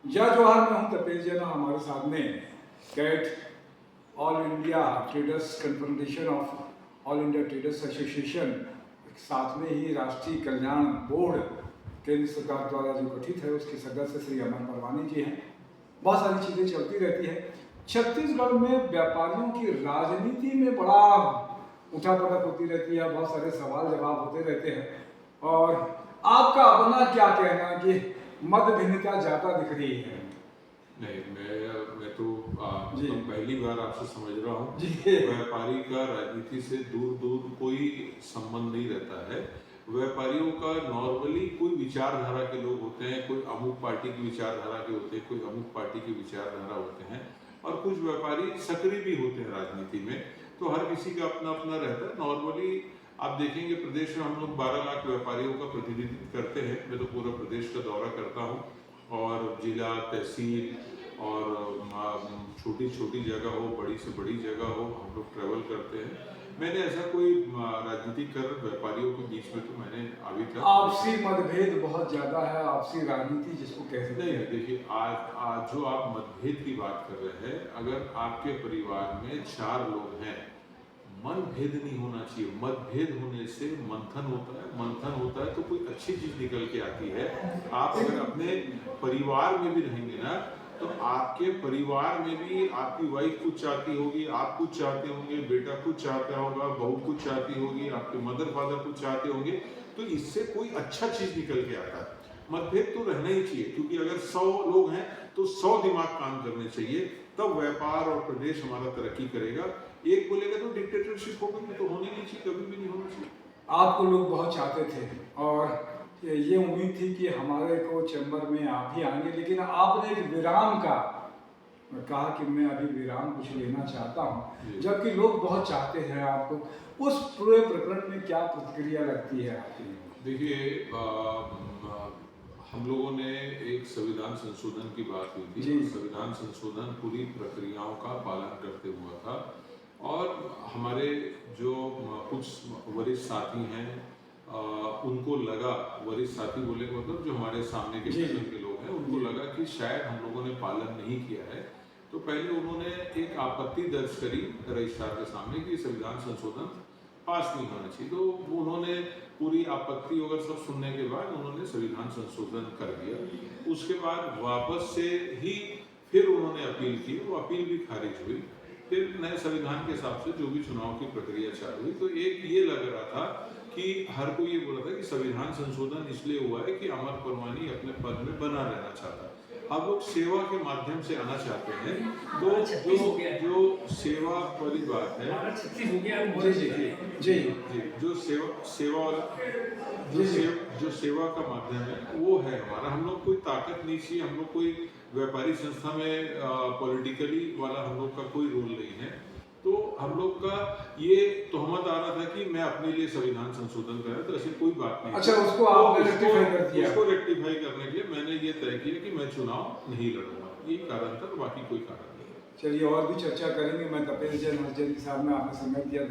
जय जोहार, मैं हूं तपेश जैन। हमारे सामने CAT all India traders confederation of all India traders association, साथ में ही राष्ट्रीय कल्याण बोर्ड केंद्र सरकार द्वारा जो गठित है उसके सदस्य श्री अमन परवानी जी हैं। बहुत सारी चीज़ें चलती रहती है। छत्तीसगढ़ में व्यापारियों की राजनीति में बड़ा उठापटक होती रहती है, बहुत सारे सवाल जवाब होते रहते हैं। और आपका अपना क्या कहना कि मत भिन्नता ज्यादा दिख रही है? नहीं, मैं तो पहली बार आपसे समझ रहा हूँ। व्यापारी का राजनीति से दूर दूर कोई संबंध नहीं रहता है। व्यापारियों का नॉर्मली कोई विचारधारा के लोग होते हैं, कोई अमुक पार्टी की विचारधारा के होते हैं, कोई अमुक पार्टी की विचारधारा होते हैं, और कुछ व्यापारी सक्रिय भी होते हैं राजनीति में। तो हर किसी का अपना अपना रहता है। नॉर्मली आप देखेंगे प्रदेश में हम लोग 12 लाख व्यापारियों का प्रतिनिधित्व करते हैं। मैं तो पूरा प्रदेश का दौरा करता हूँ, और जिला, तहसील और छोटी छोटी जगह हो, बड़ी से बड़ी जगह हो, हम लोग ट्रैवल करते हैं। मैंने ऐसा कोई राजनीति कर व्यापारियों के बीच में तो मैंने अभी तक आपसी मतभेद बहुत ज्यादा है, आपसी राजनीति जिसको कहते हैं। नहीं, देखिए आज जो आप मतभेद की बात कर रहे हैं, अगर आपके परिवार में 4 लोग हैं, मनभेद नहीं होना चाहिए। मतभेद होने से मंथन होता है, मंथन होता है तो कोई अच्छी चीज निकल के आती है। आप अगर अपने परिवार में भी रहेंगे ना, तो आपके परिवार में भी आपकी वाइफ कुछ चाहती होगी, आप कुछ चाहते होंगे, बेटा कुछ चाहता होगा, बहू कुछ चाहती होगी, आपके मदर फादर कुछ चाहते होंगे, तो इससे कोई अच्छा चीज निकल के आता है। मतभेद तो रहना ही चाहिए, क्योंकि अगर 100 लोग हैं तो 100 दिमाग काम करने चाहिए, तब व्यापार और प्रदेश हमारा तरक्की करेगा। एक बोलेगा तो डिक्टेटरशिप होगी, तो होनी नहीं चाहिए, कभी भी नहीं होना चाहिए। आपको लोग बहुत चाहते थे और ये उम्मीद थी कि हमारे को चैम्बर में आप ही आएंगे, लेकिन आपने एक विराम का कहा कि मैं अभी विराम कुछ लेना चाहता हूँ, जबकि लोग बहुत चाहते हैं आपको। उस पूरे प्रकरण में क्या प्रतिक्रिया लगती है आपकी? देखिए, हम लोगों ने एक संविधान संशोधन की बात हुई थी। संविधान संशोधन पूरी प्रक्रियाओं का पालन करते हुआ था, और हमारे जो कुछ वरिष्ठ साथी हैं, उनको लगा, वरिष्ठ साथी बोले मतलब जो हमारे सामने के पैनल के लोग हैं, उनको लगा कि शायद हम लोगों ने पालन नहीं किया है। तो पहले उन्होंने एक आपत्ति दर्ज करी रजिस्ट्रार के सामने कि संविधान संशोधन पास नहीं होना चाहिए। तो उन्होंने पूरी आपत्ति वगैरह सब सुनने के बाद उन्होंने संविधान संशोधन कर दिया। उसके बाद वापस से ही फिर उन्होंने अपील की, वो अपील भी खारिज हुई। फिर नए संविधान के हिसाब से जो भी चुनाव की प्रक्रिया चालू हुई, तो एक ये लग रहा था कि हर कोई ये बोला था कि संविधान संशोधन इसलिए हुआ है कि अमर परवानी अपने पद में बना रहना चाहता। अब लोग सेवा के माध्यम से आना चाहते हैं, तो जो सेवा वाली बात है, जो सेवा का माध्यम है वो है हमारा। हम लोग कोई ताकत नहीं चाहिए, हम लोग कोई व्यापारी संस्था में पॉलिटिकली वाला हम लोग का कोई रोल नहीं है। तो हम लोग का ये तोहमत आ रहा था कि मैं अपने लिए संविधान संशोधन कर रहा, तो ऐसी कोई बात नहीं। अच्छा, उसको आपने रेक्टिफाई कर दिया? उसको रेक्टिफाई करने के लिए मैंने ये तय किया कि मैं चुनाव नहीं लड़ूंगा। ये कारण था, बाकी कोई कारण नहीं। चलिए, और भी चर्चा करेंगे। मैं तपेश जैन साहब ने आपने समय दिया।